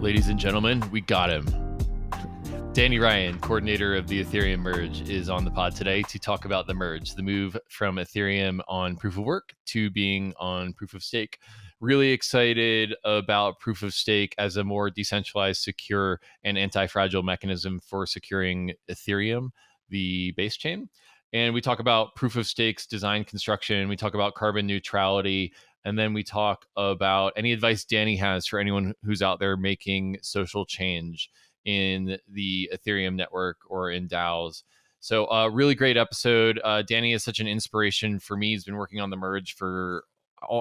Ladies and gentlemen, we got him. Danny Ryan, coordinator of the Ethereum Merge, is on the pod today to talk about the merge, the move from Ethereum on proof of work to being on proof of stake. Really excited about proof of stake as a more decentralized, secure, and anti-fragile mechanism for securing Ethereum, the base chain. And we talk about proof of stakes design construction. We talk about carbon neutrality. And then we talk about any advice Danny has for anyone who's out there making social change in the Ethereum network or in DAOs. So really great episode. Danny is such an inspiration for me. He's been working on the merge for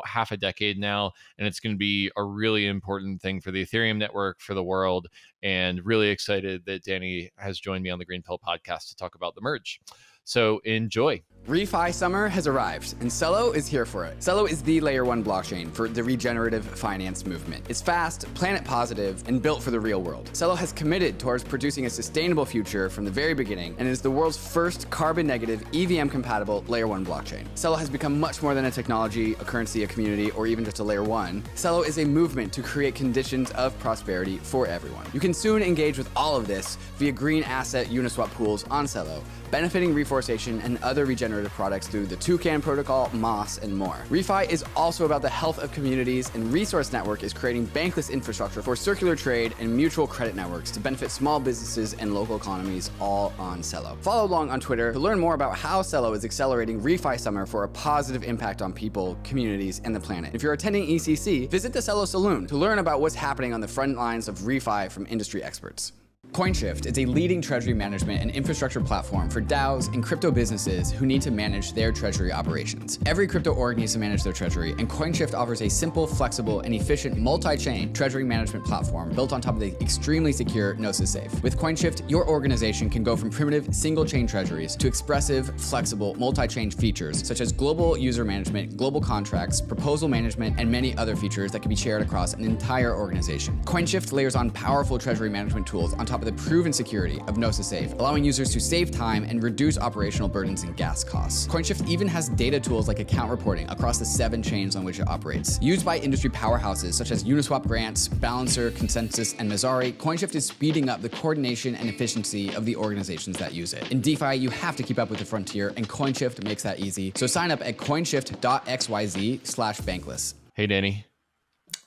half a decade now, and it's going to be a really important thing for the Ethereum network, for the world, and really excited that Danny has joined me on the GreenPilled podcast to talk about the merge. So enjoy. ReFi summer has arrived, and CELO is here for it. CELO is the layer 1 blockchain for the regenerative finance movement. It's fast, planet positive, and built for the real world. CELO has committed towards producing a sustainable future from the very beginning, and is the world's first carbon negative, EVM-compatible layer 1 blockchain. CELO has become much more than a technology, a currency, a community, or even just a layer 1. CELO is a movement to create conditions of prosperity for everyone. You can soon engage with all of this via green asset Uniswap pools on CELO, benefiting reforestation and other regenerative products through the Toucan protocol, MOS, and more. ReFi is also about the health of communities, and Resource Network is creating bankless infrastructure for circular trade and mutual credit networks to benefit small businesses and local economies, all on CELO. Follow along on Twitter to learn more about how CELO is accelerating ReFi summer for a positive impact on people, communities, and the planet. If you're attending ECC, visit the CELO Saloon to learn about what's happening on the front lines of ReFi from industry experts. COINSHIFT is a leading treasury management and infrastructure platform for DAOs and crypto businesses who need to manage their treasury operations. Every crypto org needs to manage their treasury, and COINSHIFT offers a simple, flexible, and efficient multi-chain treasury management platform built on top of the extremely secure Gnosis Safe. With COINSHIFT, your organization can go from primitive single-chain treasuries to expressive, flexible, multi-chain features such as global user management, global contracts, proposal management, and many other features that can be shared across an entire organization. COINSHIFT layers on powerful treasury management tools on top of the proven security of Gnosis Safe, allowing users to save time and reduce operational burdens and gas costs. COINSHIFT even has data tools like account reporting across the 7 chains on which it operates. Used by industry powerhouses such as Uniswap Grants, Balancer, Consensus, and Messari, COINSHIFT is speeding up the coordination and efficiency of the organizations that use it. In DeFi, you have to keep up with the frontier, and COINSHIFT makes that easy. So sign up at coinshift.xyz/bankless. Hey, Danny.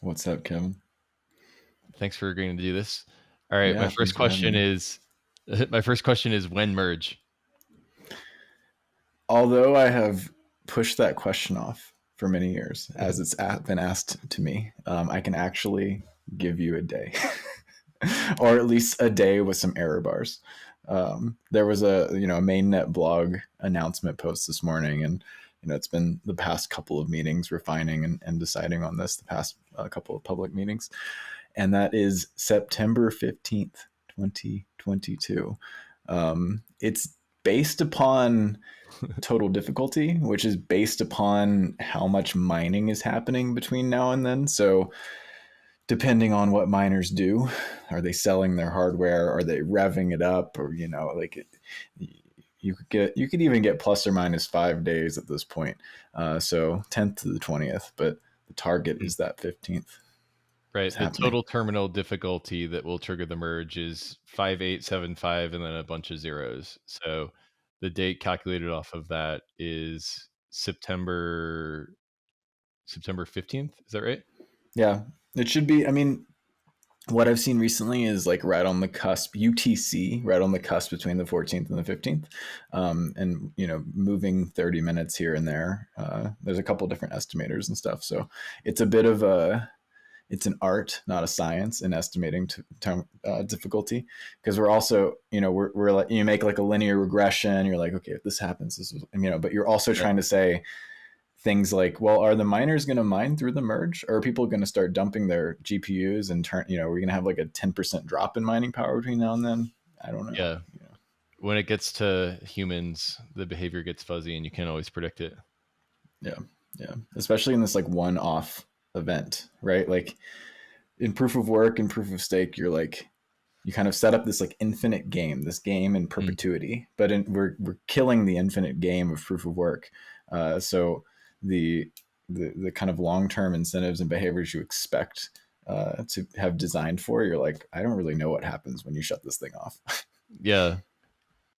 What's up, Kevin? Thanks for agreeing to do this. All right, Yeah, my first question is Wen Merge? Although I have pushed that question off for many years, as it's been asked to me, I can actually give you a day, or at least a day with some error bars. There was a mainnet blog announcement post this morning, and it's been the past couple of meetings refining and deciding on this, the past couple of public meetings, and that is September 15th. 2022. It's based upon total difficulty, which is based upon how much mining is happening between now and then. So depending on what miners do, are they selling their hardware? Are they revving it up? Or, you could even get plus or minus 5 days at this point. So 10th to the 20th, but the target is that 15th. Right. The total terminal difficulty that will trigger the merge is 5875 and then a bunch of zeros. So the date calculated off of that is September 15th. Is that right? Yeah, it should be. I mean, what I've seen recently is like right on the cusp, UTC, right on the cusp between the 14th and the 15th. And, moving 30 minutes here and there. There's a couple different estimators and stuff. So it's a bit of it's an art, not a science, in estimating difficulty, because we're also, we're like, you make like a linear regression. You're like, okay, if this happens, this is, but you're also trying to say things like, well, are the miners going to mine through the merge, or are people going to start dumping their GPUs and turn, we're going to have like a 10% drop in mining power between now and then? I don't know. Yeah. When it gets to humans, the behavior gets fuzzy and you can't always predict it. Yeah. Yeah. Especially in this like one-off event, right? Like in proof of work and proof of stake, you're like, you kind of set up this like infinite game, this game in perpetuity, but we're killing the infinite game of proof of work. So the kind of long-term incentives and behaviors you expect to have designed for, you're like, I don't really know what happens when you shut this thing off. Yeah.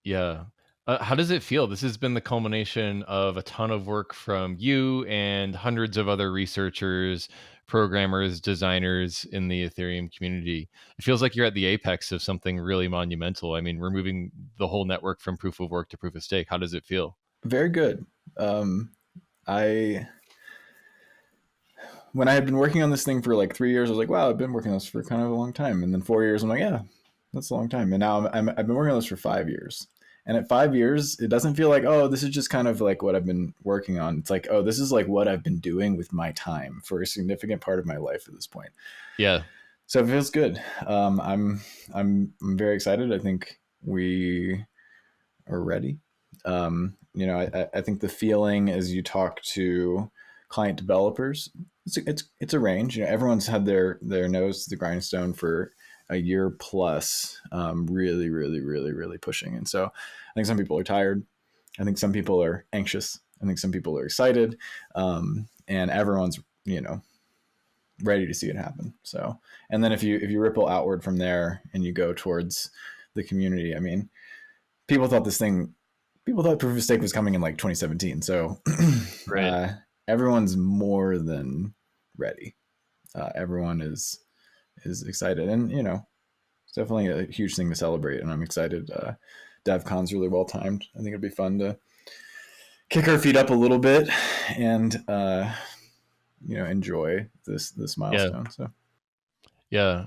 Yeah. How does it feel? This has been the culmination of a ton of work from you and hundreds of other researchers, programmers, designers in the Ethereum community. It feels like you're at the apex of something really monumental. I mean, we're moving the whole network from proof of work to proof of stake. How does it feel? Very good. I When I had been working on this thing for like 3 years, I was like, wow, I've been working on this for kind of a long time. And then 4 years, I'm like, yeah, that's a long time. And now I've been working on this for 5 years. And at 5 years, it doesn't feel like, oh, this is just kind of like what I've been working on. It's like, oh, this is like what I've been doing with my time for a significant part of my life at this point. Yeah. So it feels good. I'm very excited. I think we are ready. I think the feeling as you talk to client developers, it's a range. Everyone's had their nose to the grindstone for a year plus, really, really, really, really pushing. And so I think some people are tired. I think some people are anxious. I think some people are excited. And everyone's, ready to see it happen. So, and then if you ripple outward from there and you go towards the community, I mean, people thought proof of stake was coming in like 2017. So Right. everyone's more than ready. Everyone is excited, and it's definitely a huge thing to celebrate. And I'm excited. DevCon's really well timed. I think it'd be fun to kick our feet up a little bit and enjoy this milestone. So Yeah.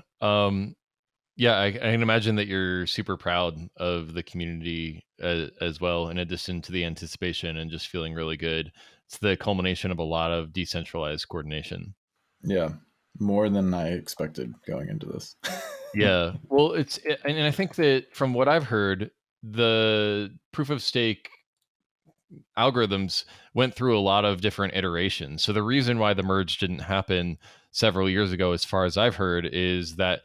Yeah, I can imagine that you're super proud of the community as well, in addition to the anticipation and just feeling really good. It's the culmination of a lot of decentralized coordination. yeah, more than I expected going into this. Yeah. Well, and I think that from what I've heard, the proof of stake algorithms went through a lot of different iterations. So the reason why the merge didn't happen several years ago, as far as I've heard, is that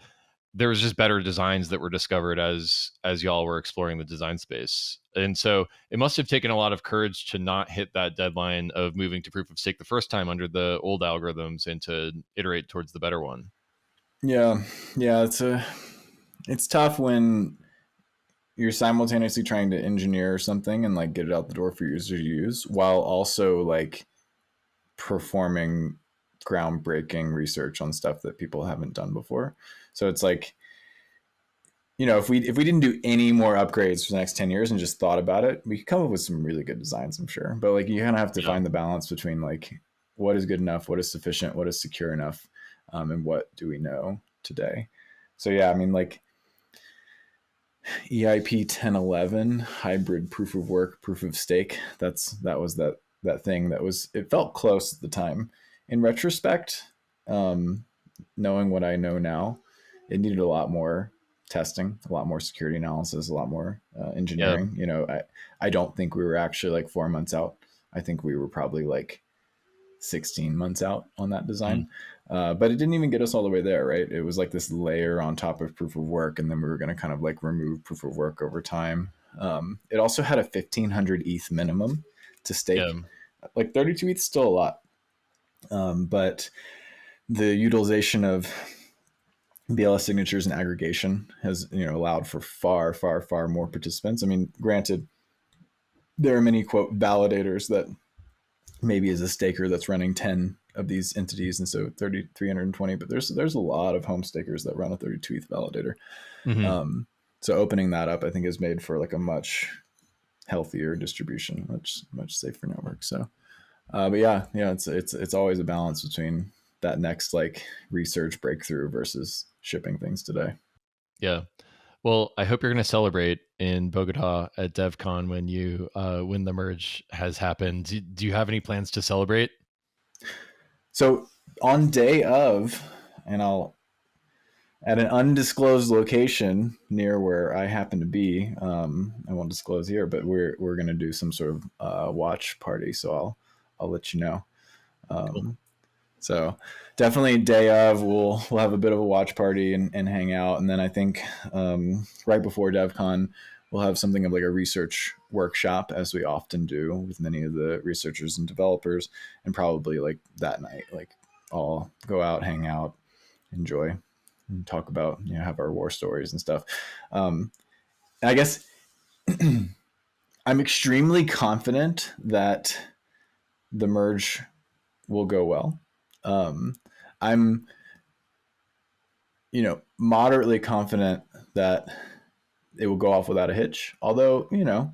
there was just better designs that were discovered as y'all were exploring the design space. And so it must have taken a lot of courage to not hit that deadline of moving to proof of stake the first time under the old algorithms and to iterate towards the better one. Yeah, it's tough when you're simultaneously trying to engineer something and like get it out the door for users to use, while also like performing groundbreaking research on stuff that people haven't done before. So it's like, if we didn't do any more upgrades for the next 10 years and just thought about it, we could come up with some really good designs, I'm sure. But like, you kind of have to find the balance between like what is good enough, what is sufficient, what is secure enough, and what do we know today. So yeah, I mean, like EIP 1011 hybrid proof of work, proof of stake. That was that thing that was, it felt close at the time. In retrospect, knowing what I know now, it needed a lot more testing, a lot more security analysis, a lot more engineering. I don't think we were actually like 4 months out. I think we were probably like 16 months out on that design. But it didn't even get us all the way there, right? It was like this layer on top of proof of work, and then we were going to kind of like remove proof of work over time. It also had a 1,500 ETH minimum to stake. Yeah. Like 32 ETH is still a lot. But the utilization of BLS signatures and aggregation has allowed for far, far, far more participants. I mean, granted, there are many quote validators that maybe is a staker that's running 10 of these entities, and so 320, but there's a lot of home stakers that run a 32 ETH validator. Mm-hmm. So opening that up, I think, is made for like a much healthier distribution, much safer network. So but yeah, it's always a balance between that next like research breakthrough versus shipping things today. Yeah. Well, I hope you're going to celebrate in Bogota at DevCon when the merge has happened. Do you have any plans to celebrate? So on day of, and I'll at an undisclosed location near where I happen to be, I won't disclose here, but we're going to do some sort of watch party. So I'll let you know. Cool. So definitely day of, we'll have a bit of a watch party and hang out. And then I think right before DevCon, we'll have something of like a research workshop, as we often do with many of the researchers and developers. And probably like that night, like all go out, hang out, enjoy and talk about, have our war stories and stuff. And I guess I'm extremely confident that the merge will go well. I'm, moderately confident that it will go off without a hitch. Although,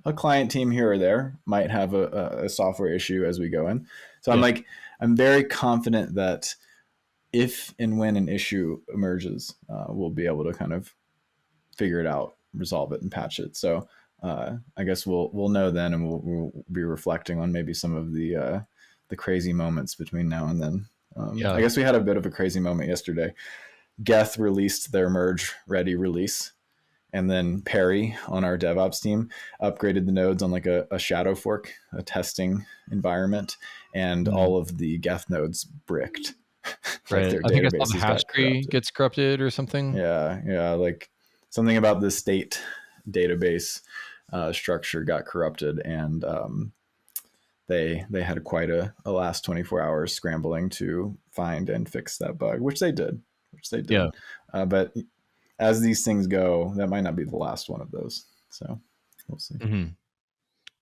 a client team here or there might have a software issue as we go in. So I'm very confident that if and when an issue emerges, we'll be able to kind of figure it out, resolve it, and patch it. So I guess we'll know then, and we'll be reflecting on maybe some of the crazy moments between now and then. I guess we had a bit of a crazy moment yesterday. Geth released their merge ready release, and then Perry on our DevOps team upgraded the nodes on like a shadow fork, a testing environment, and all of the Geth nodes bricked. Right. I think I saw the hash tree gets corrupted or something. Yeah. Like something about the state database structure got corrupted, and they had quite a last 24 hours scrambling to find and fix that bug, which they did. Yeah. But as these things go, that might not be the last one of those. So we'll see. Mm-hmm.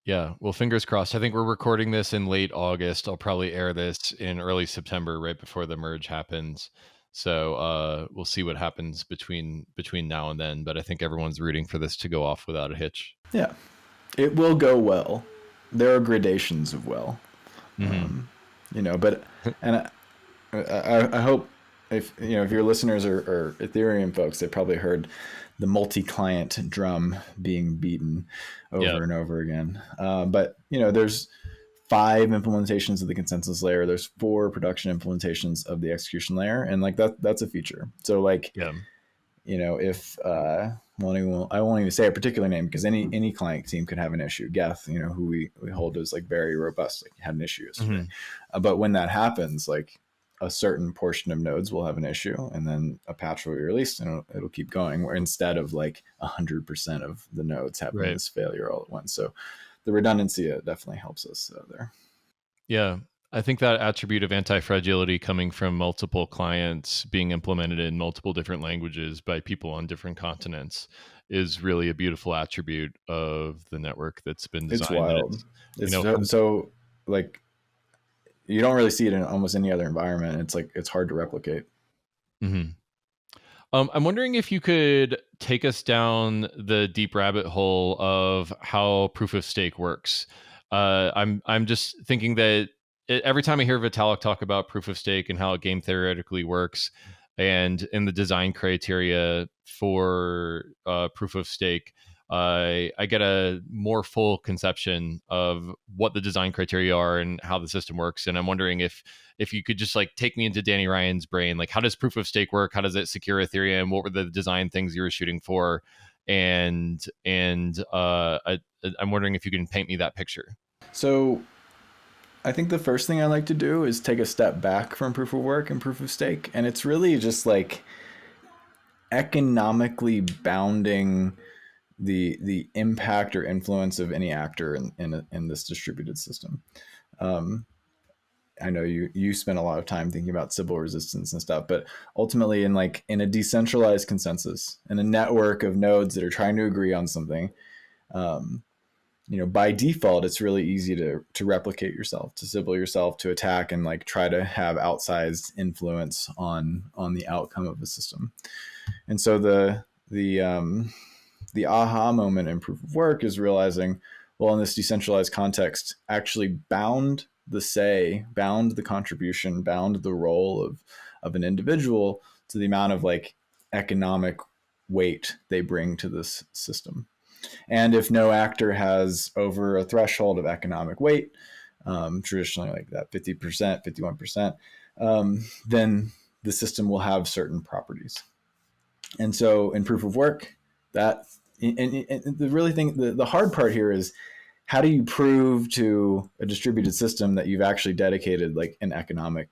Yeah. Well, fingers crossed. I think we're recording this in late August. I'll probably air this in early September, right before the merge happens. So we'll see what happens between now and then. But I think everyone's rooting for this to go off without a hitch. Yeah, it will go well. There are gradations of well, but and I hope if your listeners are Ethereum folks, they probably heard the multi-client drum being beaten over and over again. But there's 5 implementations of the consensus layer. There's 4 production implementations of the execution layer, and like that's a feature. So like, if I won't even say a particular name because any client team could have an issue. Geth, who we hold as like very robust, like had an issue yesterday. But when that happens, like a certain portion of nodes will have an issue, and then a patch will be released and it'll keep going, where instead of like 100% of the nodes having this failure all at once. So the redundancy definitely helps us there. Yeah. I think that attribute of anti-fragility coming from multiple clients being implemented in multiple different languages by people on different continents is really a beautiful attribute of the network that's been designed. It's wild. So like, you don't really see it in almost any other environment. It's like, it's hard to replicate. Mm-hmm. I'm wondering if you could take us down the deep rabbit hole of how proof of stake works. I'm just thinking that every time I hear Vitalik talk about proof of stake and how it game theoretically works, and in the design criteria for proof of stake, I get a more full conception of what the design criteria are and how the system works. And I'm wondering if you could just like take me into Danny Ryan's brain, like how does proof of stake work? How does it secure Ethereum? What were the design things you were shooting for? And I'm wondering if you can paint me that picture. So I think the first thing I like to do is take a step back from proof of work and proof of stake. And it's really just like economically bounding the impact or influence of any actor in this distributed system. I know you spent a lot of time thinking about Sybil resistance and stuff, but ultimately in a decentralized consensus, in a network of nodes that are trying to agree on something, by default, it's really easy to replicate yourself, to Sybil yourself, to attack and like try to have outsized influence on the outcome of the system. And so the aha moment in proof of work is realizing, well, in this decentralized context, actually bound the contribution, bound the role of an individual to the amount of like economic weight they bring to this system. And if no actor has over a threshold of economic weight, traditionally like that 50%, 51%, then the system will have certain properties. And so in proof of work, and the hard part here is, how do you prove to a distributed system that you've actually dedicated like an economic,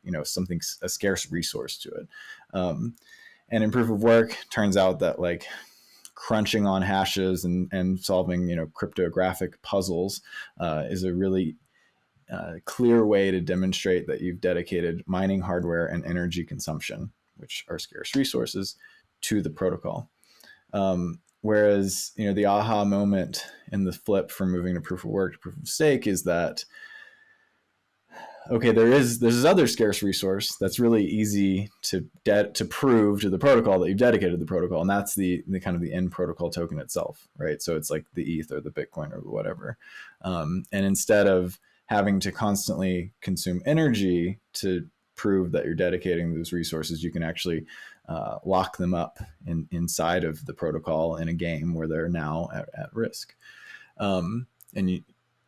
a scarce resource to it? And in proof of work, turns out that like crunching on hashes and solving, cryptographic puzzles is a really clear way to demonstrate that you've dedicated mining hardware and energy consumption which are scarce resources, to the protocol. Whereas, the aha moment in the flip from moving to proof of work to proof of stake is that, okay, there's this other scarce resource that's really easy to prove to the protocol that you've dedicated to the protocol, and that's the kind of the end protocol token itself, right? So it's like the ETH or the Bitcoin or whatever. And instead of having to constantly consume energy to prove that you're dedicating those resources, you can actually lock them up inside of the protocol in a game where they're now at risk.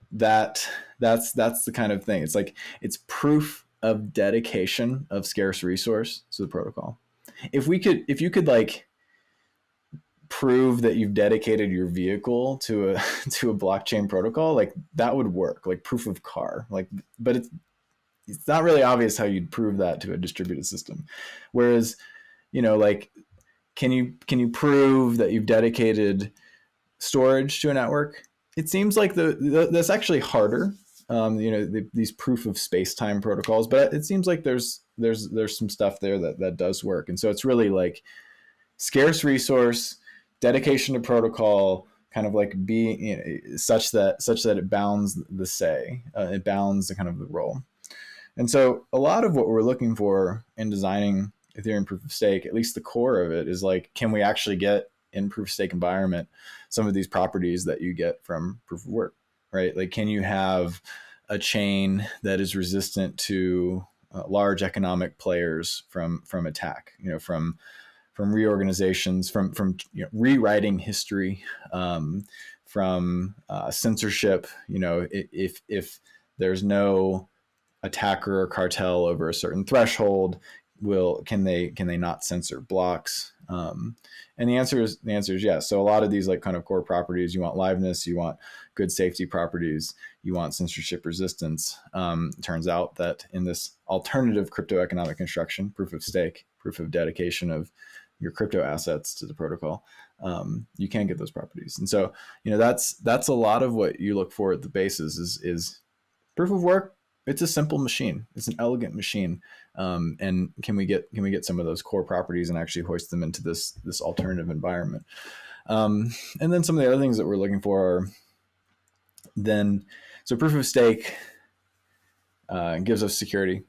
That's the kind of thing. It's like, it's proof of dedication of scarce resource to the protocol. If you could like prove that you've dedicated your vehicle to a blockchain protocol, like that would work, like proof of car, like, but it's not really obvious how you'd prove that to a distributed system. Whereas, like, can you prove that you've dedicated storage to a network? It seems like that's actually harder. These proof of space-time protocols, but it seems like there's some stuff there that does work. And so it's really like scarce resource, dedication to protocol, kind of like being such that it bounds the say, it bounds the kind of the role. And so a lot of what we're looking for in designing Ethereum proof of stake, at least the core of it, is like, can we actually get in proof of stake environment some of these properties that you get from proof of work, right? Like, can you have a chain that is resistant to large economic players from attack, from reorganizations, from rewriting history, from censorship? If there's no attacker or cartel over a certain threshold, can they not censor blocks? And the answer is yes. So a lot of these like kind of core properties, you want liveness, you want good safety properties, you want censorship resistance. Turns out that in this alternative crypto economic construction, proof of stake, proof of dedication of your crypto assets to the protocol, you can get those properties. And so, that's a lot of what you look for at the basis is proof of work. It's a simple machine. It's an elegant machine. And can we get some of those core properties and actually hoist them into this alternative environment? And then some of the other things that we're looking for are so proof of stake gives us security.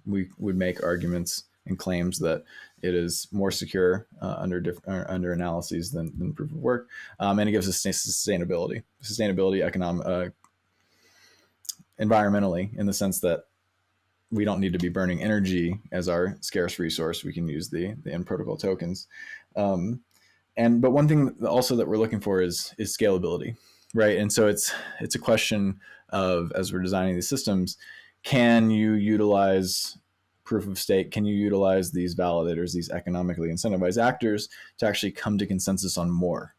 We would make arguments and claims that it is more secure under analyses than proof of work, and it gives us sustainability, economic, environmentally, in the sense that we don't need to be burning energy as our scarce resource. We can use the end protocol tokens. But one thing also that we're looking for is scalability, right? And so it's a question of, as we're designing these systems, can you utilize proof of stake? Can you utilize these validators, these economically incentivized actors, to actually come to consensus on more?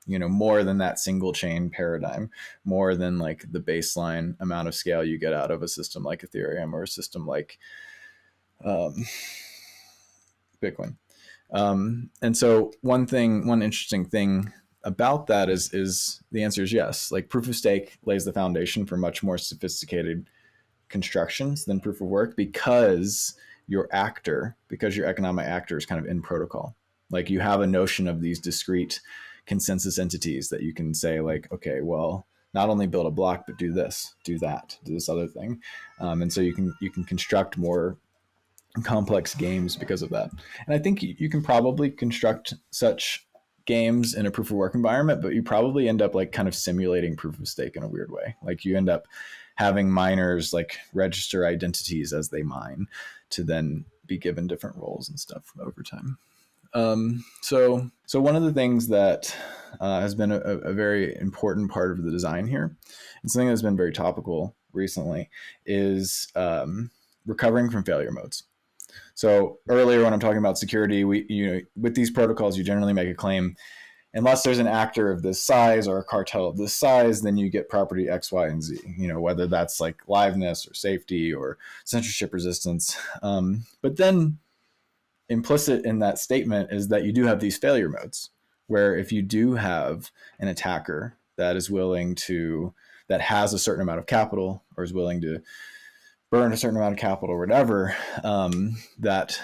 More than that single chain paradigm, more than like the baseline amount of scale you get out of a system like Ethereum or a system like Bitcoin. And so one interesting thing about that is the answer is yes. Like, proof of stake lays the foundation for much more sophisticated constructions than proof of work, because your economic actor is kind of in protocol. Like, you have a notion of these discrete consensus entities that you can say, like, okay, well, not only build a block, but do this, do that, do this other thing. And so you can construct more complex games because of that. And I think you can probably construct such games in a proof of work environment, but you probably end up like kind of simulating proof of stake in a weird way. Like, you end up having miners like register identities as they mine to then be given different roles and stuff over time. So one of the things that has been a very important part of the design here, and something that's been very topical recently, is recovering from failure modes. So earlier, when I'm talking about security, with these protocols, you generally make a claim, unless there's an actor of this size or a cartel of this size, then you get property X, Y, and Z, whether that's like liveness or safety or censorship resistance. But then implicit in that statement is that you do have these failure modes, where if you do have an attacker that has a certain amount of capital, or is willing to burn a certain amount of capital or whatever, that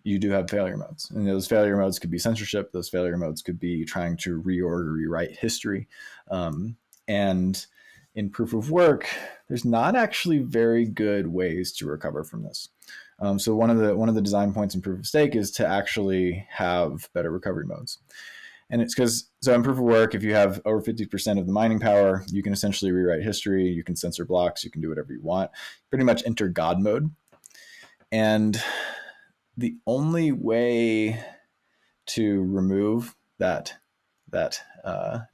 you do have failure modes. And those failure modes could be censorship. Those failure modes could be trying to reorg or rewrite history. And in proof of work, there's not actually very good ways to recover from this. So one of the design points in proof of stake is to actually have better recovery modes. And it's because, so in proof of work, if you have over 50% of the mining power, you can essentially rewrite history, you can censor blocks, you can do whatever you want, pretty much enter God mode. And the only way to remove that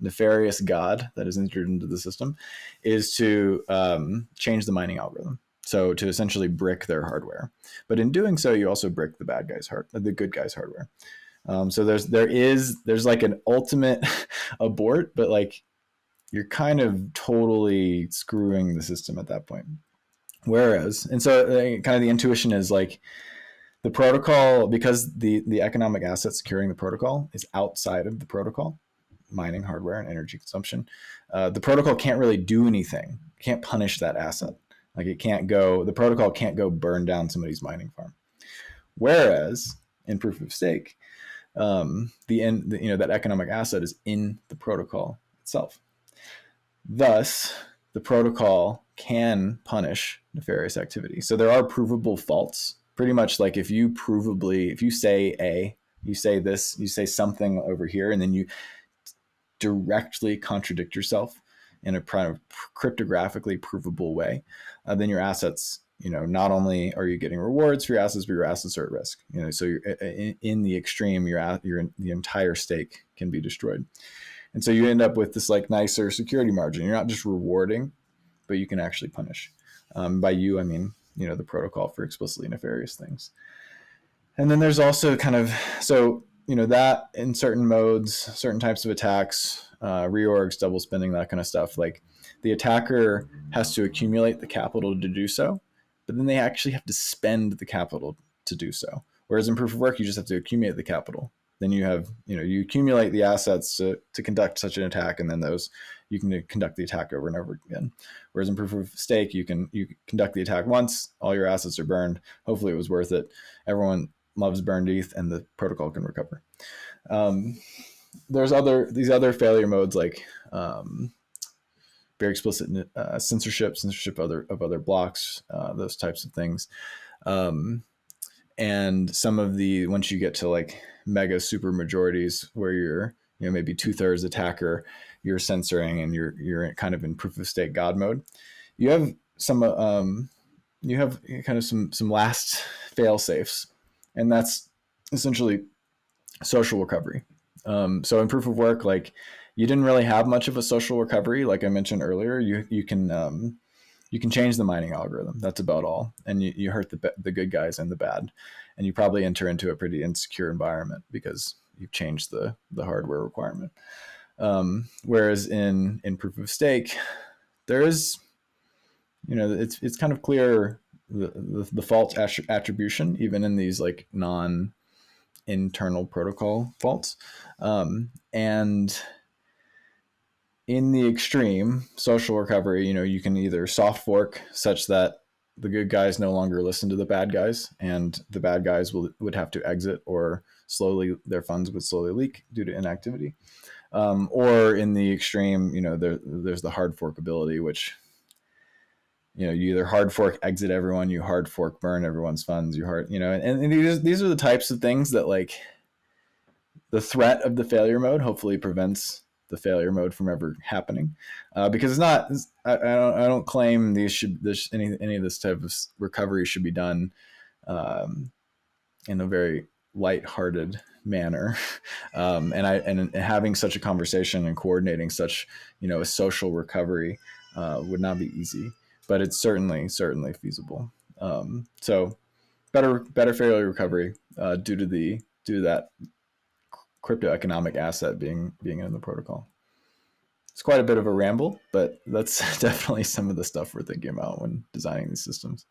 nefarious God that is entered into the system is to change the mining algorithm. So to essentially brick their hardware. But in doing so, you also brick the good guys' hardware. So there's like an ultimate abort, but like you're kind of totally screwing the system at that point. Whereas, and so kind of the intuition is like the protocol, because the economic asset securing the protocol is outside of the protocol, mining hardware and energy consumption, the protocol can't really do anything, can't punish that asset. Like the protocol can't go burn down somebody's mining farm. Whereas in proof of stake, that economic asset is in the protocol itself. Thus, the protocol can punish nefarious activity. So there are provable faults. Pretty much like if you say A, you say this, you say something over here, and then you directly contradict yourself in a kind of cryptographically provable way, then your assets, not only are you getting rewards for your assets, but your assets are at risk. So you're, in the extreme, the entire stake can be destroyed. And so you end up with this like nicer security margin. You're not just rewarding, but you can actually punish. By you, I mean, the protocol for explicitly nefarious things. And then there's also kind of, that in certain modes, certain types of attacks, reorgs, double spending, that kind of stuff, like the attacker has to accumulate the capital to do so, but then they actually have to spend the capital to do so. Whereas in proof of work, you just have to accumulate the capital. Then you have, you accumulate the assets to conduct such an attack, and then you can conduct the attack over and over again. Whereas in proof of stake, you conduct the attack once, all your assets are burned. Hopefully it was worth it. Everyone loves burned ETH, and the protocol can recover. There's these other failure modes like very explicit censorship of other blocks, those types of things. And some of once you get to like mega super majorities where you're maybe 2/3 attacker, you're censoring, and you're kind of in proof of stake God mode. You have some some last fail safes, and that's essentially social recovery. So in proof of work, like you didn't really have much of a social recovery. Like I mentioned earlier, you can change the mining algorithm. That's about all. And you hurt the good guys and the bad. And you probably enter into a pretty insecure environment because you've changed the hardware requirement. Whereas in proof of stake, there is, it's kind of clear the fault attribution, even in these like non-internal protocol faults. And in the extreme social recovery, you can either soft fork such that the good guys no longer listen to the bad guys, and the bad guys would have to exit, or their funds would slowly leak due to inactivity. Or in the extreme, there's the hard fork ability, which, you either hard fork exit everyone, you hard fork burn everyone's funds, and these are the types of things that like the threat of the failure mode hopefully prevents the failure mode from ever happening, because it's not. I don't claim any of this type of recovery should be done in a very lighthearted manner, and having such a conversation and coordinating such a social recovery would not be easy, but it's certainly feasible. So better failure recovery due to that crypto economic asset being in the protocol. It's quite a bit of a ramble, but that's definitely some of the stuff we're thinking about when designing these systems.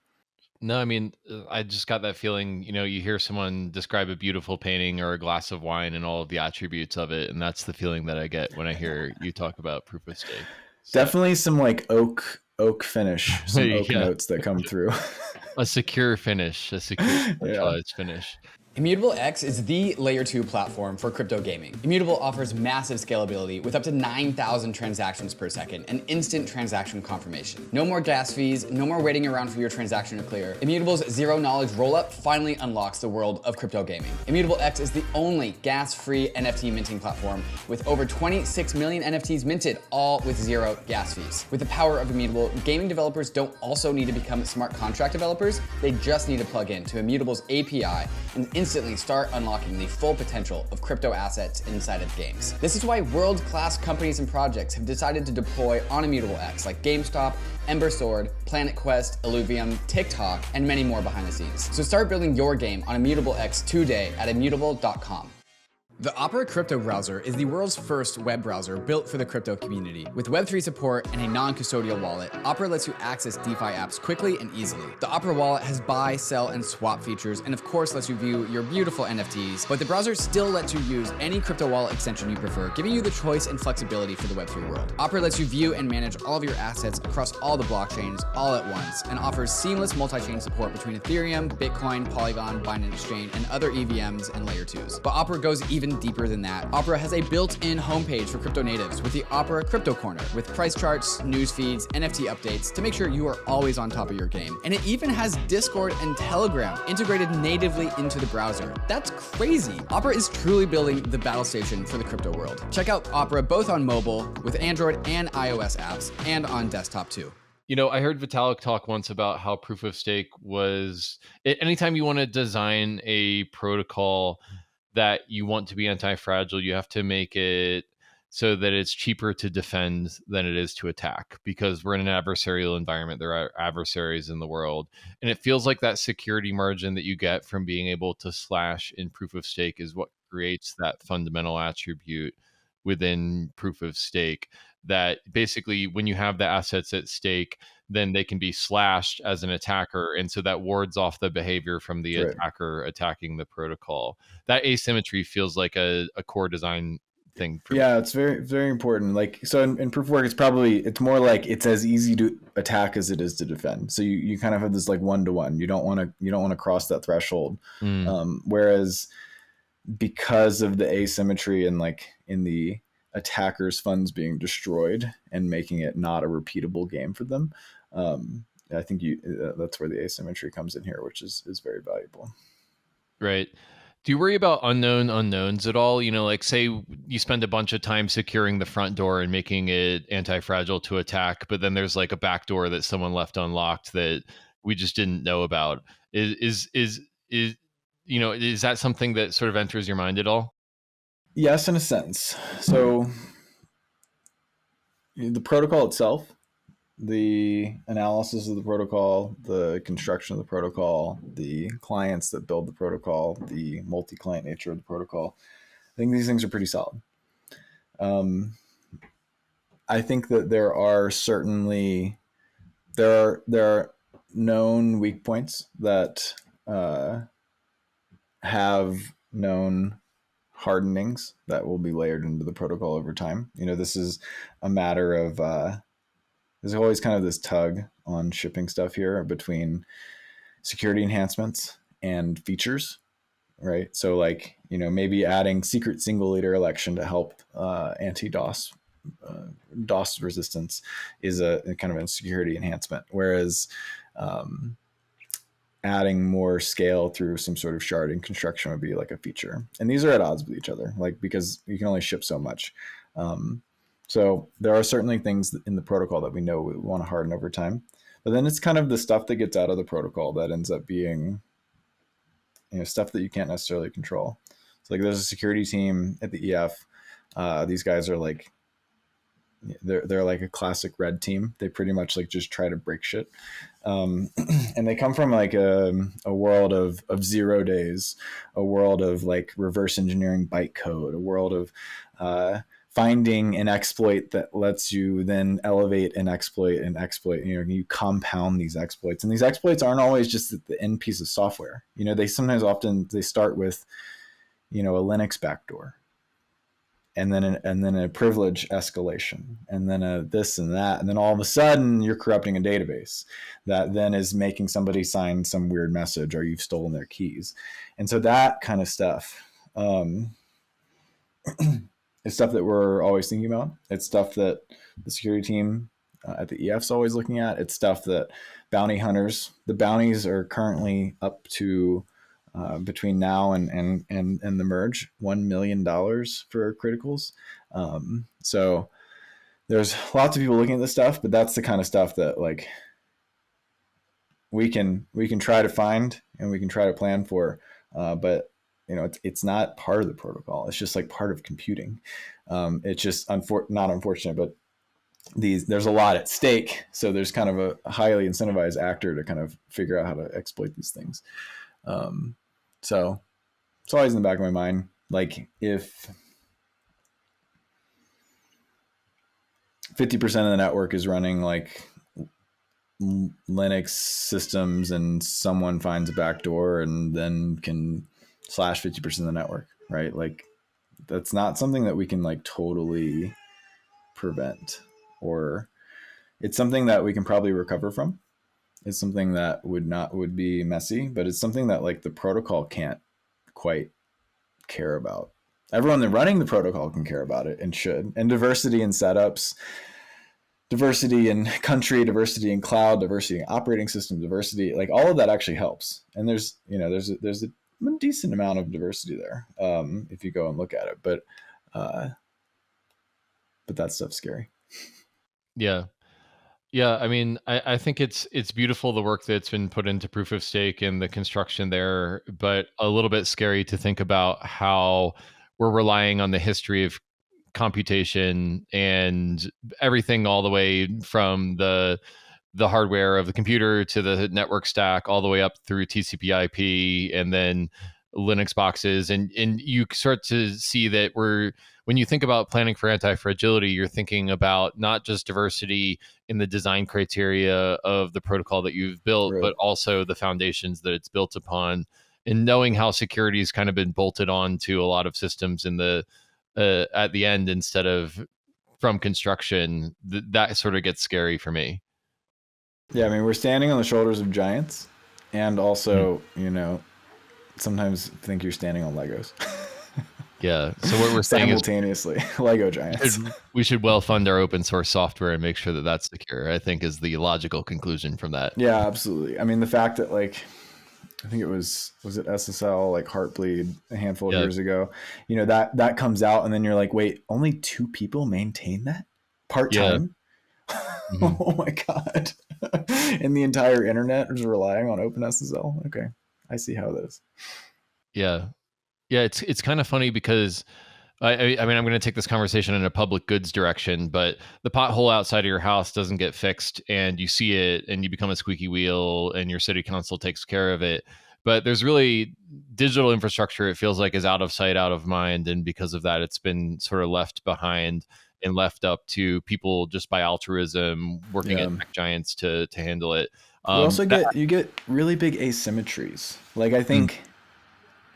No, I mean, I just got that feeling, you hear someone describe a beautiful painting or a glass of wine and all of the attributes of it. And that's the feeling that I get when I hear you talk about proof of stake. So, definitely some like oak finish, some oak notes that come through. A secure finish, a secure centralized finish. Immutable X is the layer 2 platform for crypto gaming. Immutable offers massive scalability with up to 9,000 transactions per second and instant transaction confirmation. No more gas fees, no more waiting around for your transaction to clear. Immutable's zero knowledge rollup finally unlocks the world of crypto gaming. Immutable X is the only gas-free NFT minting platform with over 26 million NFTs minted, all with zero gas fees. With the power of Immutable, gaming developers don't also need to become smart contract developers, they just need to plug in to Immutable's API and instantly start unlocking the full potential of crypto assets inside of games. This is why world-class companies and projects have decided to deploy on Immutable X, like GameStop, Ember Sword, Planet Quest, Illuvium, TikTok, and many more behind the scenes. So start building your game on Immutable X today at immutable.com. The Opera crypto browser is the world's first web browser built for the crypto community. With Web3 support and a non-custodial wallet, Opera lets you access DeFi apps quickly and easily. The Opera wallet has buy, sell, and swap features, and of course lets you view your beautiful NFTs, but the browser still lets you use any crypto wallet extension you prefer, giving you the choice and flexibility for the Web3 world. Opera lets you view and manage all of your assets across all the blockchains all at once, and offers seamless multi-chain support between Ethereum, Bitcoin, Polygon, Binance Chain, and other EVMs and layer 2s. But Opera goes even deeper than that. Opera has a built-in homepage for crypto natives with the Opera Crypto Corner, with price charts, news feeds, NFT updates to make sure you are always on top of your game. And it even has Discord and Telegram integrated natively into the browser. That's crazy. Opera is truly building the battle station for the crypto world. Check out Opera both on mobile with Android and iOS apps and on desktop too. You know, I heard Vitalik talk once about how proof of stake was anytime you want to design a protocol that you want to be anti-fragile, you have to make it so that it's cheaper to defend than it is to attack, because we're in an adversarial environment. There are adversaries in the world. And it feels like that security margin that you get from being able to slash in proof of stake is what creates that fundamental attribute within proof of stake, that basically when you have the assets at stake, then they can be slashed as an attacker. And so that wards off the behavior from the attacker attacking the protocol. That asymmetry feels like a core design thing. Yeah, it's very, very important. Like, so in proof of work, it's more like it's as easy to attack as it is to defend. So you kind of have this like 1-to-1. You don't want to cross that threshold. Whereas because of the asymmetry and like in the attackers' funds being destroyed and making it not a repeatable game for them, I think that's where the asymmetry comes in here, which is very valuable. Right. Do you worry about unknown unknowns at all? You know, like say you spend a bunch of time securing the front door and making it anti-fragile to attack, but then there's like a back door that someone left unlocked that we just didn't know about. Is you know, is that something that sort of enters your mind at all? Yes, in a sense. So the protocol itself, the analysis of the protocol, the construction of the protocol, the clients that build the protocol, the multi-client nature of the protocol, I think these things are pretty solid. I think that there are known weak points that have known hardenings that will be layered into the protocol over time. You know, this is a matter of there's always kind of this tug on shipping stuff here between security enhancements and features, right? So like, you know, maybe adding secret single leader election to help anti-DOS DOS resistance is a kind of a security enhancement, whereas adding more scale through some sort of sharding construction would be like a feature. And these are at odds with each other, like because you can only ship so much. So there are certainly things in the protocol that we know we want to harden over time, but then it's kind of the stuff that gets out of the protocol that ends up being, you know, stuff that you can't necessarily control. So like there's a security team at the EF. These guys are like, they're like a classic red team. They pretty much like just try to break shit. And they come from like a world of 0 days, a world of like reverse engineering bytecode, a world of finding an exploit that lets you then elevate an exploit and exploit. You know, you compound these exploits, and these exploits aren't always just the end piece of software. You know, they start with, you know, a Linux backdoor. and then a privilege escalation, and then a this and that, and then all of a sudden you're corrupting a database that then is making somebody sign some weird message, or you've stolen their keys. And so that kind of stuff is stuff that we're always thinking about. It's stuff that the security team at the EF's always looking at. It's stuff that bounty hunters, the bounties are currently up to between now and the merge, $1 million for criticals. So there's lots of people looking at this stuff, but that's the kind of stuff that like we can try to find and we can try to plan for, but it's not part of the protocol. It's just like part of computing. It's just not unfortunate, but there's a lot at stake. So there's kind of a highly incentivized actor to kind of figure out how to exploit these things. So it's always in the back of my mind. Like if 50% of the network is running like Linux systems and someone finds a backdoor and then can slash 50% of the network, right? Like that's not something that we can like totally prevent, or it's something that we can probably recover from. It's something that would be messy, but it's something that like the protocol can't quite care about. Everyone that running the protocol can care about it and should. And diversity in setups, diversity in country, diversity in cloud, diversity in operating system, diversity, like all of that actually helps. And there's a decent amount of diversity there if you go and look at it. But that stuff's scary. Yeah. Yeah, I mean, I think it's beautiful, the work that's been put into proof of stake and the construction there, but a little bit scary to think about how we're relying on the history of computation and everything, all the way from the hardware of the computer to the network stack, all the way up through TCP/IP and then Linux boxes, and you start to see that when you think about planning for anti-fragility, you're thinking about not just diversity in the design criteria of the protocol that you've built, Right. but also the foundations that it's built upon, and knowing how security has kind of been bolted on to a lot of systems in the at the end instead of from construction. That sort of gets scary for me. Yeah, I mean, we're standing on the shoulders of giants, and also, sometimes think you're standing on Legos. Yeah. So what we're saying is simultaneously, Lego giants. we should well fund our open source software and make sure that that's secure, I think, is the logical conclusion from that. Yeah, absolutely. I mean, the fact that like, I think it was it SSL, like Heartbleed a handful of years ago, that comes out and then you're like, wait, only 2 people maintain that part-time? Yeah. Mm-hmm. Oh my God. And the entire internet is relying on OpenSSL. Okay. I see how it is. Yeah. Yeah. It's kind of funny because I mean, I'm going to take this conversation in a public goods direction, but the pothole outside of your house doesn't get fixed and you see it and you become a squeaky wheel and your city council takes care of it. But there's really digital infrastructure, it feels like, is out of sight, out of mind. And because of that, it's been sort of left behind and left up to people just by altruism working at tech giants to handle it. You also get really big asymmetries. Like I think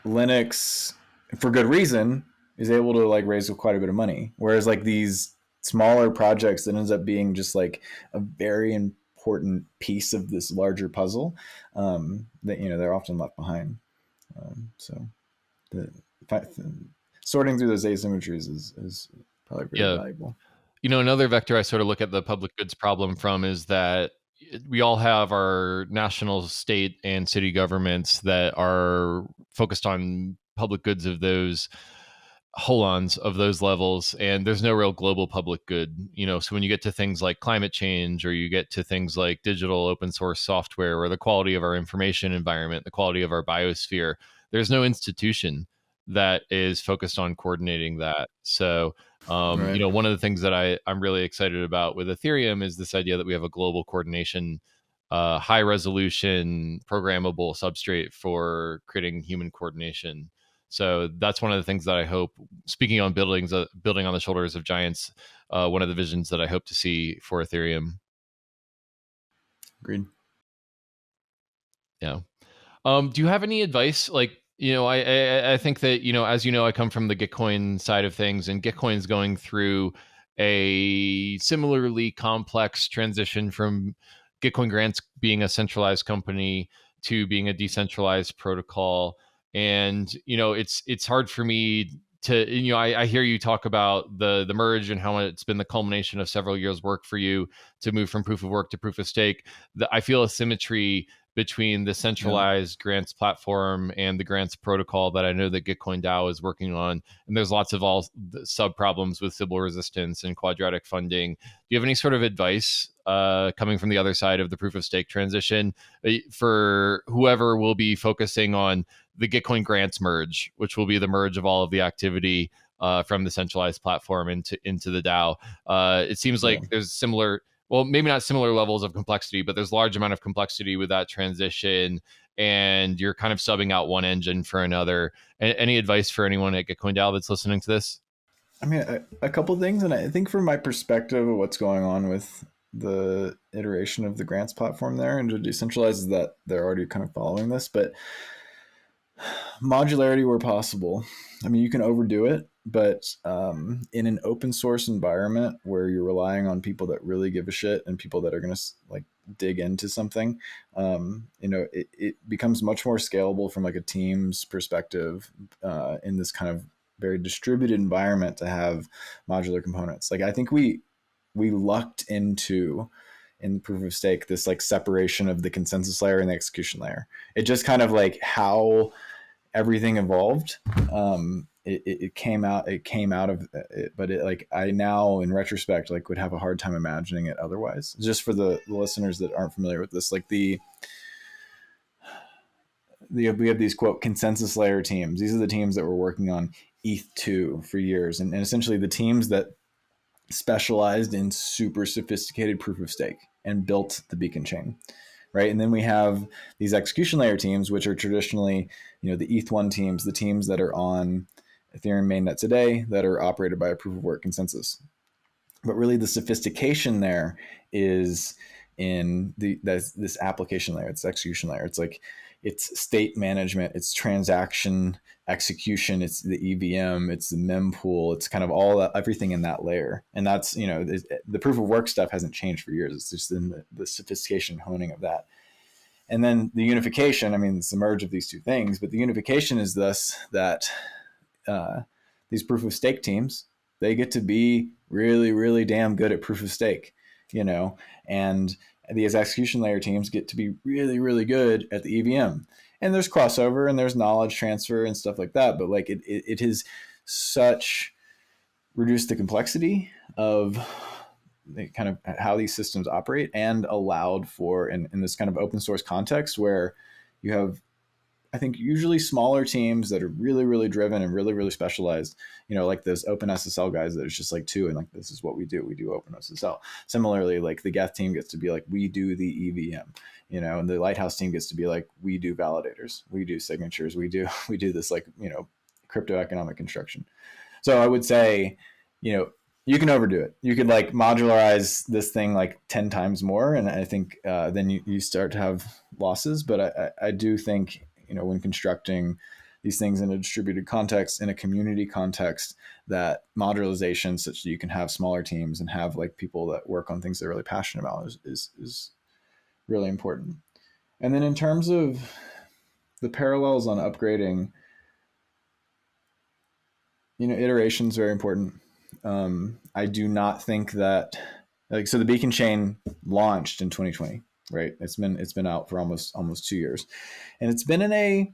Linux, for good reason, is able to like raise quite a bit of money. Whereas like these smaller projects that ends up being just like a very important piece of this larger puzzle, that they're often left behind. So sorting through those asymmetries is probably really valuable. Another vector I sort of look at the public goods problem from is that we all have our national, state, and city governments that are focused on public goods of those hold-ons of those levels, and there's no real global public good. So when you get to things like climate change, or you get to things like digital open source software, or the quality of our information environment, the quality of our biosphere, there's no institution that is focused on coordinating that. So Right. one of the things that I'm really excited about with Ethereum is this idea that we have a global coordination, high resolution programmable substrate for creating human coordination. So that's one of the things that I hope, speaking on building on the shoulders of giants, one of the visions that I hope to see for Ethereum. Agreed. Yeah. Do you have any advice? Like, I think that, as you know, I come from the Gitcoin side of things, and Gitcoin's going through a similarly complex transition from Gitcoin Grants being a centralized company to being a decentralized protocol. And, it's hard for me to, I hear you talk about the merge and how it's been the culmination of several years' work for you to move from proof of work to proof of stake. I feel a symmetry between the centralized grants platform and the grants protocol that I know that Gitcoin DAO is working on. And there's lots of all sub problems with Sybil resistance and quadratic funding. Do you have any sort of advice coming from the other side of the proof of stake transition for whoever will be focusing on the Gitcoin grants merge, which will be the merge of all of the activity from the centralized platform into the DAO? It seems like there's similar, well, maybe not similar levels of complexity, but there's large amount of complexity with that transition, and you're kind of subbing out one engine for another. Any advice for anyone at Gitcoin DAO that's listening to this? I mean, a couple of things, and I think from my perspective of what's going on with the iteration of the grants platform there and to decentralize is that they're already kind of following this, but modularity where possible. I mean, you can overdo it, but in an open source environment where you're relying on people that really give a shit and people that are going to like dig into something, it becomes much more scalable from like a team's perspective in this kind of very distributed environment to have modular components. Like I think we lucked into in proof of stake this like separation of the consensus layer and the execution layer. It just kind of like how everything evolved. It came out of it, but it like I now in retrospect like would have a hard time imagining it otherwise. Just for the listeners that aren't familiar with this, like we have these quote consensus layer teams. These are the teams that were working on ETH2 for years, and essentially the teams that specialized in super sophisticated proof of stake and built the beacon chain, right? And then we have these execution layer teams, which are traditionally, the ETH1 teams, the teams that are on Ethereum mainnet today that are operated by a proof of work consensus. But really the sophistication there is in this application layer, it's execution layer. It's like, it's state management, it's transaction execution, it's the EVM, it's the mempool, it's kind of all that, everything in that layer. And that's, the proof of work stuff hasn't changed for years. It's just in the sophistication honing of that. And then the unification, I mean, it's the merge of these two things, but the unification is thus that these proof of stake teams, they get to be really, really damn good at proof of stake, and these execution layer teams get to be really, really good at the EVM. And there's crossover and there's knowledge transfer and stuff like that. But like it has such reduced the complexity of the kind of how these systems operate and allowed for in this kind of open source context where you have, I think, usually smaller teams that are really, really driven and really, really specialized, like those OpenSSL guys that it's just like two and like, this is what we do. We do OpenSSL. Similarly, like the Geth team gets to be like, we do the EVM, and the Lighthouse team gets to be like, we do validators, we do signatures, we do this like, crypto economic construction. So I would say, you can overdo it. You could like modularize this thing like 10 times more. And I think then you start to have losses. But I do think, when constructing these things in a distributed context, in a community context, that modularization such that you can have smaller teams and have like people that work on things they're really passionate about is really important. And then in terms of the parallels on upgrading, iteration is very important. I do not think that so the beacon chain launched in 2020. Right. It's been out for almost 2 years, and it's been in a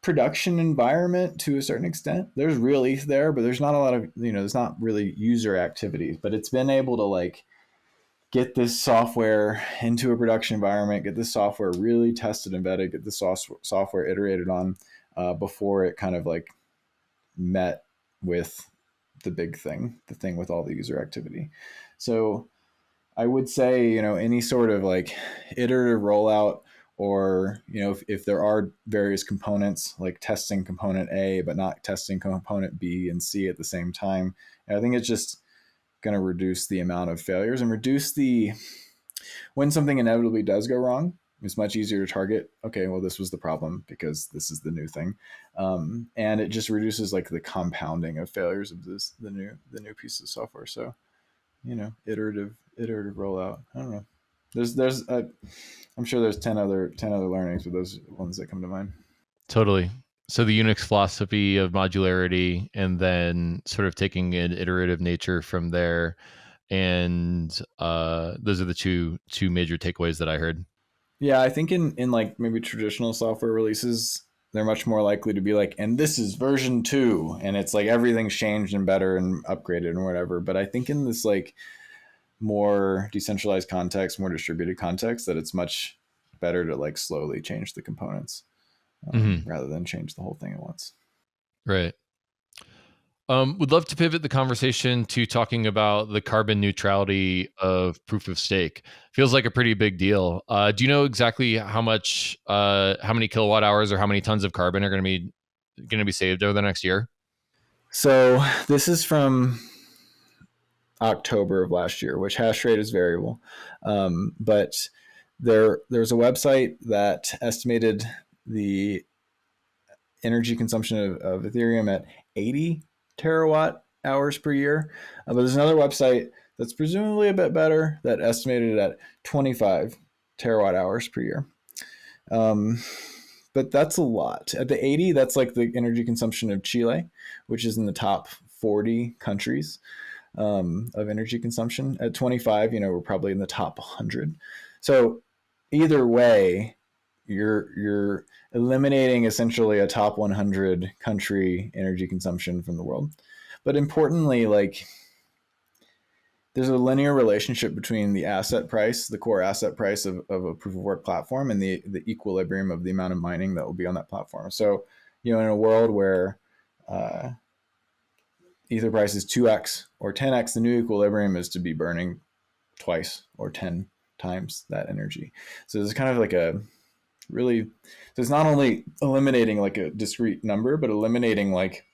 production environment to a certain extent. There's real ETH there, but there's not a lot of, there's not really user activity, but it's been able to like get this software into a production environment, get this software really tested, embedded, get the software iterated on before it kind of like met with the big thing, the thing with all the user activity. So I would say, any sort of like iterative rollout or, if there are various components like testing component A, but not testing component B and C at the same time, I think it's just going to reduce the amount of failures and reduce when something inevitably does go wrong, It's much easier to target. Okay, well, this was the problem because this is the new thing, and it just reduces like the compounding of failures of the new piece of software. So, iterative rollout. I don't know. I'm sure there's 10 other learnings, but those are ones that come to mind. Totally. So the Unix philosophy of modularity, and then sort of taking an iterative nature from there, and those are the two major takeaways that I heard. Yeah, I think in like maybe traditional software releases, they're much more likely to be like, and this is version 2, and it's like everything's changed and better and upgraded and whatever. But I think in this like more decentralized context, more distributed context, that it's much better to like slowly change the components rather than change the whole thing at once. Right. Would love to pivot the conversation to talking about the carbon neutrality of proof of stake. Feels like a pretty big deal. Do you know exactly how many kilowatt hours or how many tons of carbon are going to be saved over the next year? So this is from October of last year, which hash rate is variable. But there's a website that estimated the energy consumption of Ethereum at 80 terawatt hours per year. But there's another website that's presumably a bit better that estimated it at 25 terawatt hours per year. But that's a lot. At the 80, that's like the energy consumption of Chile, which is in the top 40 countries of energy consumption. At 25, we're probably in the top 100. So either way, you're eliminating essentially a top 100 country energy consumption from the world. But importantly, like there's a linear relationship between the asset price, the core asset price of a proof of work platform, and the equilibrium of the amount of mining that will be on that platform. So, in a world where Ether price is 2x or 10x, the new equilibrium is to be burning twice or 10 times that energy. So there's kind of like a really, so it's not only eliminating like a discrete number, but eliminating like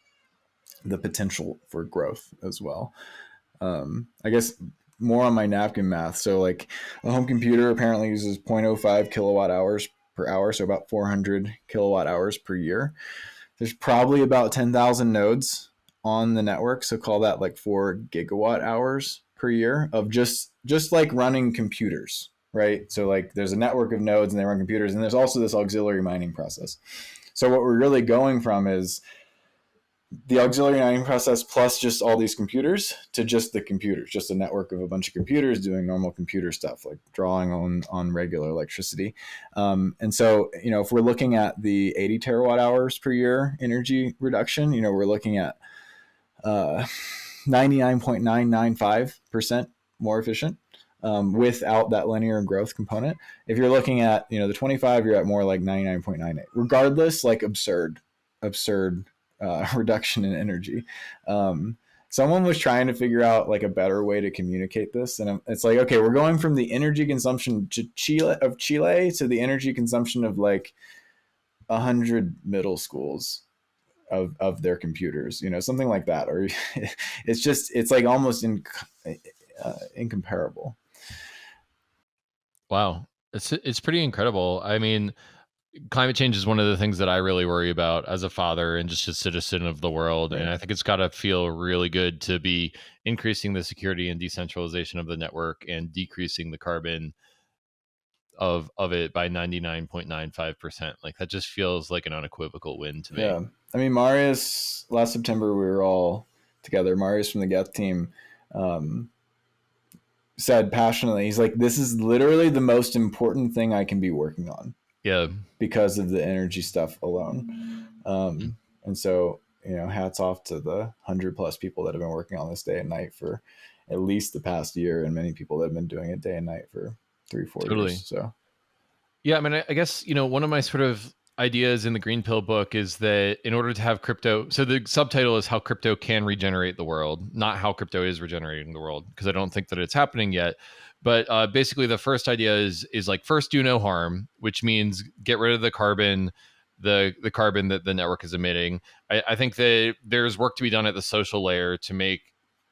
the potential for growth as well. I guess more on my napkin math. So like a home computer apparently uses 0.05 kilowatt hours per hour. So about 400 kilowatt hours per year. There's probably about 10,000 nodes on the network. So call that like 4 gigawatt hours per year of just like running computers, right? So like there's a network of nodes and they run computers, and there's also this auxiliary mining process. So what we're really going from is the auxiliary mining process plus just all these computers to just the computers, just a network of a bunch of computers doing normal computer stuff like drawing on regular electricity. And so, if we're looking at the 80 terawatt hours per year energy reduction, we're looking at 99.995% more efficient without that linear growth component. If you're looking at, the 25, you're at more like 99.98. Regardless, like absurd reduction in energy. Someone was trying to figure out like a better way to communicate this, and it's like, okay, we're going from the energy consumption of Chile to the energy consumption of like 100 middle schools of their computers, something like that, or it's like almost incomparable. Wow, it's pretty incredible. I mean, climate change is one of the things that I really worry about as a father and just a citizen of the world. Right. And I think it's got to feel really good to be increasing the security and decentralization of the network and decreasing the carbon of it by 99.95%. Like that just feels like an unequivocal win to me. Yeah. I mean, Marius, last September, we were all together. Marius from the Geth team said passionately, he's like, this is literally the most important thing I can be working on. Yeah. Because of the energy stuff alone. And so, hats off to the 100+ people that have been working on this day and night for at least the past year, and many people that have been doing it day and night for 3-4 years. So, yeah, I mean, I guess, one of my sort of ideas in the GreenPilled book is that in order to have crypto, so the subtitle is how crypto can regenerate the world, not how crypto is regenerating the world, because I don't think that it's happening yet. But basically, the first idea is like first do no harm, which means get rid of the carbon, the carbon that the network is emitting. I think that there's work to be done at the social layer to make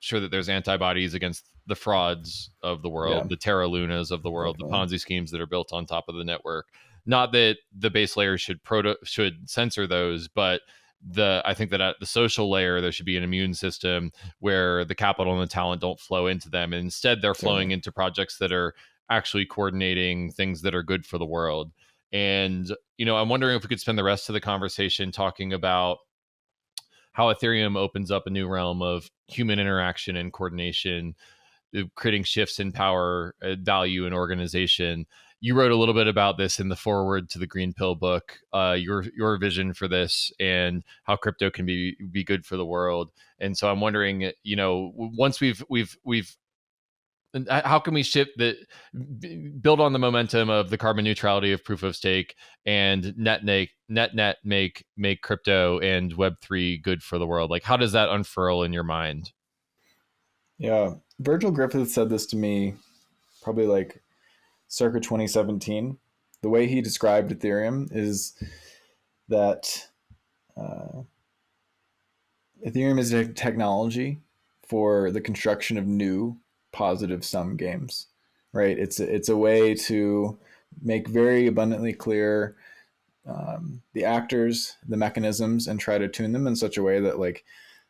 sure that there's antibodies against the frauds of the Yeah, world, the Terra Lunas of the world, the definitely. Ponzi schemes that are built on top of the network. Not that the base layer should censor those, but I think that at the social layer there should be an immune system where the capital and the talent don't flow into them, and instead they're flowing Certainly. into projects that are actually coordinating things that are good for the world. And I'm wondering if we could spend the rest of the conversation talking about how Ethereum opens up a new realm of human interaction and coordination, creating shifts in power, value, and organization. You wrote a little bit about this in the foreword to the GreenPilled Book, your vision for this and how crypto can be good for the world. And so I'm wondering, once we've how can we shift that, build on the momentum of the carbon neutrality of proof of stake, and net make crypto and Web3 good for the world? Like, how does that unfurl in your mind? Yeah. Virgil Griffith said this to me probably like circa 2017. The way he described Ethereum is that uh, Ethereum is a technology for the construction of new positive sum games, right? It's a way to make very abundantly clear the actors, the mechanisms, and try to tune them in such a way that like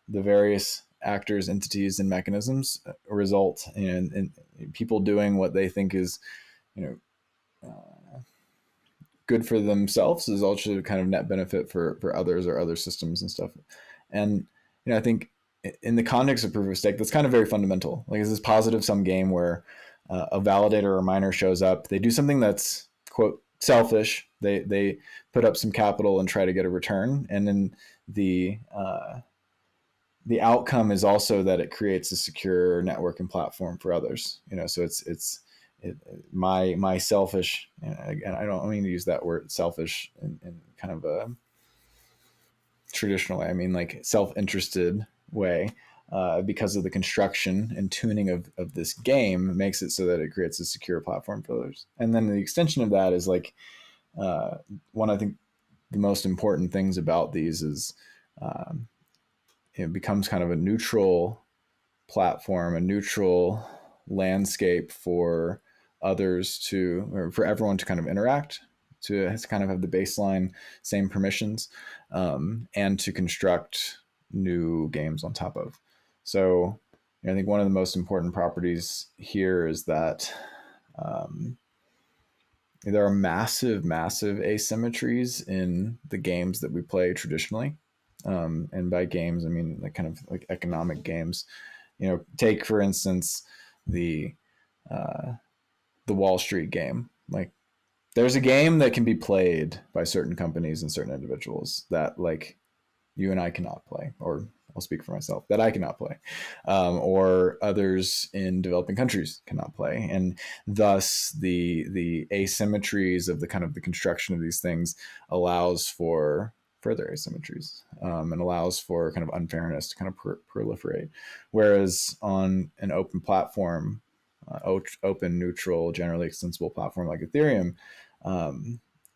the various actors, entities, and mechanisms result in people doing what they think is, you know, good for themselves is also kind of net benefit for others or other systems and stuff. And I think in the context of proof of stake, that's kind of very fundamental. Like, it's this positive sum game where a validator or a miner shows up, they do something that's quote selfish. They put up some capital and try to get a return, and then the outcome is also that it creates a secure network and platform for others. So my selfish, again, I don't mean to use that word selfish in kind of a traditional way. I mean like self-interested way, because of the construction and tuning of this game makes it so that it creates a secure platform for others. And then the extension of that is like, one, I think the most important things about these is, it becomes kind of a neutral platform, a neutral landscape for others or for everyone to kind of interact, to kind of have the baseline same permissions, and to construct new games on top of. So I think one of the most important properties here is that there are massive, massive asymmetries in the games that we play traditionally. And by games, I mean like kind of like economic games. Take for instance the uh, the Wall Street game. Like, there's a game that can be played by certain companies and certain individuals that like you and I cannot play, or I'll speak for myself, that I cannot play, or others in developing countries cannot play, and thus the asymmetries of the kind of the construction of these things allows for further asymmetries, and allows for kind of unfairness to kind of proliferate. Whereas on an open platform, open, neutral, generally extensible platform like Ethereum,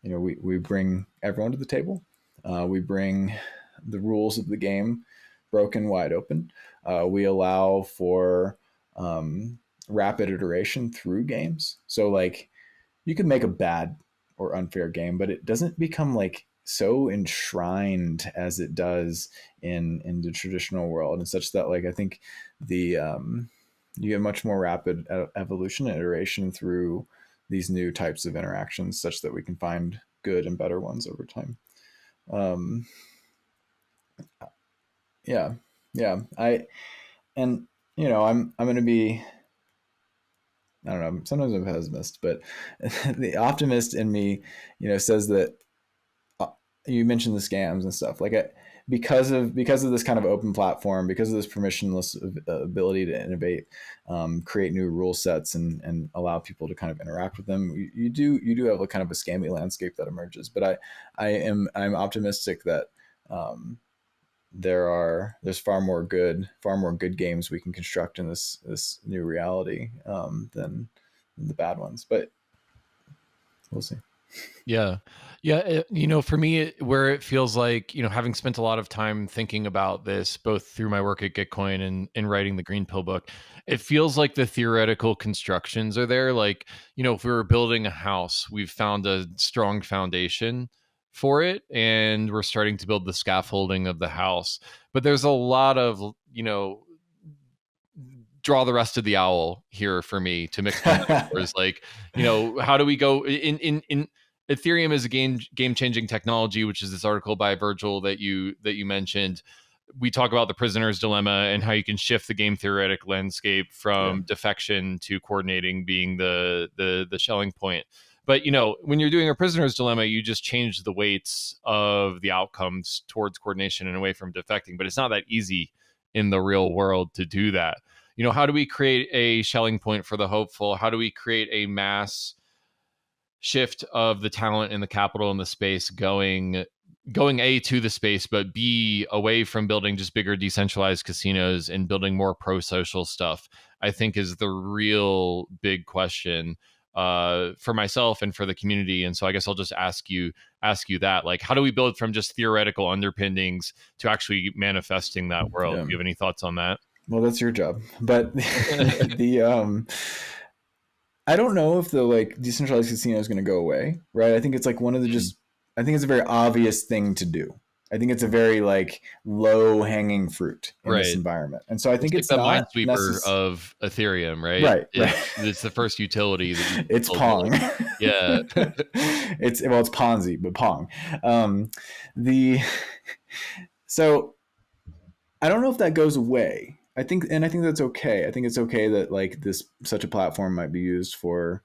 we bring everyone to the table. We bring the rules of the game broken wide open. We allow for rapid iteration through games. So like, you could make a bad or unfair game, but it doesn't become like so enshrined as it does in the traditional world, and such that like I think the you get much more rapid evolution and iteration through these new types of interactions, such that we can find good and better ones over time. Um, yeah, yeah. I'm going to be, I don't know, sometimes I'm a pessimist, but the optimist in me, says that, you mentioned the scams and stuff like because of this kind of open platform, because of this permissionless ability to innovate, create new rule sets, and allow people to kind of interact with them, you do have a kind of a scammy landscape that emerges. But I'm optimistic that there's far more good games we can construct in this new reality, than the bad ones. But we'll see. Yeah. Yeah. For me, where it feels like, having spent a lot of time thinking about this, both through my work at Gitcoin and writing the GreenPilled Book, it feels like the theoretical constructions are there. Like, if we were building a house, we've found a strong foundation for it and we're starting to build the scaffolding of the house. But there's a lot of, draw the rest of the owl here for me to mix my metaphors. Like, how do we go in Ethereum is a game changing technology, which is this article by Virgil that you mentioned. We talk about the prisoner's dilemma and how you can shift the game theoretic landscape from defection to coordinating being the shelling point. But when you're doing a prisoner's dilemma, you just change the weights of the outcomes towards coordination and away from defecting. But it's not that easy in the real world to do that. How do we create a shelling point for the hopeful? How do we create a mass shift of the talent and the capital in the space going A, to the space, but B, away from building just bigger decentralized casinos and building more pro-social stuff, I think is the real big question for myself and for the community. And so I guess I'll just ask you that, like, how do we build from just theoretical underpinnings to actually manifesting that world? Do you have any thoughts on that? Well, that's your job. But I don't know if the decentralized casino is going to go away, right? I think it's like one of the I think it's a very obvious thing to do. I think it's a very low hanging fruit in this environment. And so I think it's the not Minesweeper of Ethereum, right? Right. It's the first utility that it's Pong. Yeah. it's Ponzi, but Pong. So I don't know if that goes away. I think that's okay. I think it's okay that such a platform might be used for,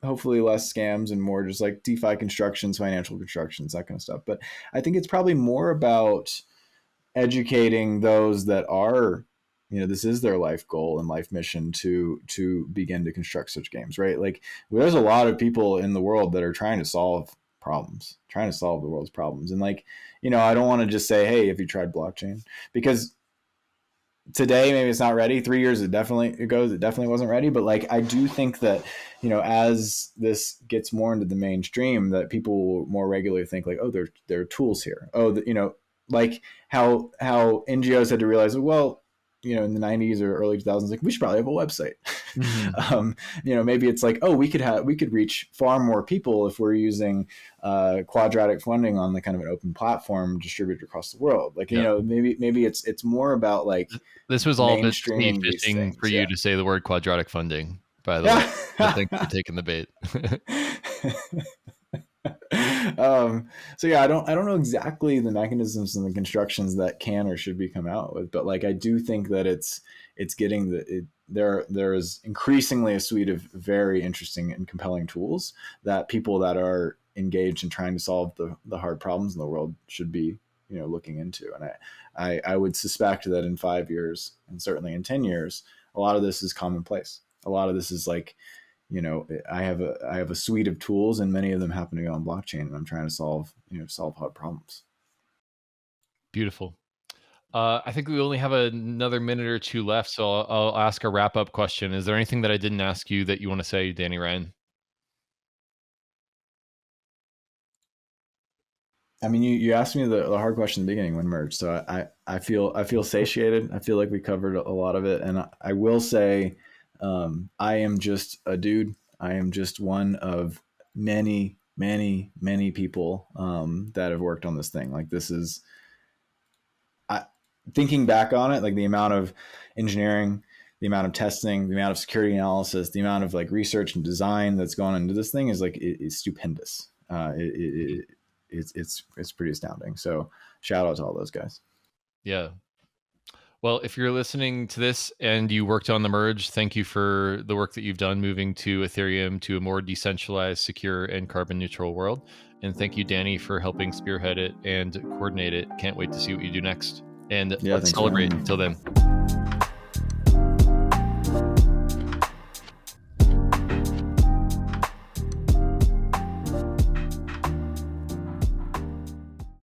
hopefully less scams and more just DeFi constructions, financial constructions, that kind of stuff. But I think it's probably more about educating those that are, this is their life goal and life mission to begin to construct such games, right? There's a lot of people in the world that are trying to solve the world's problems. And I don't want to just say, hey, have you tried blockchain? Because today maybe it's not ready. 3 years it definitely wasn't ready. But I do think that as this gets more into the mainstream, that people will more regularly think oh, there are tools here. Oh, how NGOs had to realize, well, in the 90s or early 2000s, we should probably have a website. Mm-hmm. Maybe it's we could reach far more people if we're using quadratic funding on the kind of an open platform distributed across the world. Maybe it's more about this was all just me fishing for you to say the word quadratic funding, by the way. Thanks for taking the bait. I don't know exactly the mechanisms and the constructions that can or should be come out with, but I do think that it's getting there is increasingly a suite of very interesting and compelling tools that people that are engaged in trying to solve the hard problems in the world should be looking into. And I would suspect that in 5 years and certainly in 10 years, a lot of this is commonplace. A lot of this is I have a suite of tools and many of them happen to be on blockchain, and I'm trying to solve hard problems. Beautiful. I think we only have another minute or two left, so I'll ask a wrap-up question. Is there anything that I didn't ask you that you want to say, Danny Ryan? I mean, you asked me the hard question in the beginning, Wen Merge. So I feel satiated. I feel like we covered a lot of it, and I will say, I am just a dude. I am just one of many, many, many people that have worked on this thing. This is, thinking back on it, the amount of engineering, the amount of testing, the amount of security analysis, the amount of research and design that's gone into this thing is it's stupendous. It's pretty astounding. So shout out to all those guys. Yeah. Well, if you're listening to this and you worked on the merge, thank you for the work that you've done moving to Ethereum to a more decentralized, secure, and carbon neutral world. And thank you, Danny, for helping spearhead it and coordinate it. Can't wait to see what you do next. And let's celebrate until then.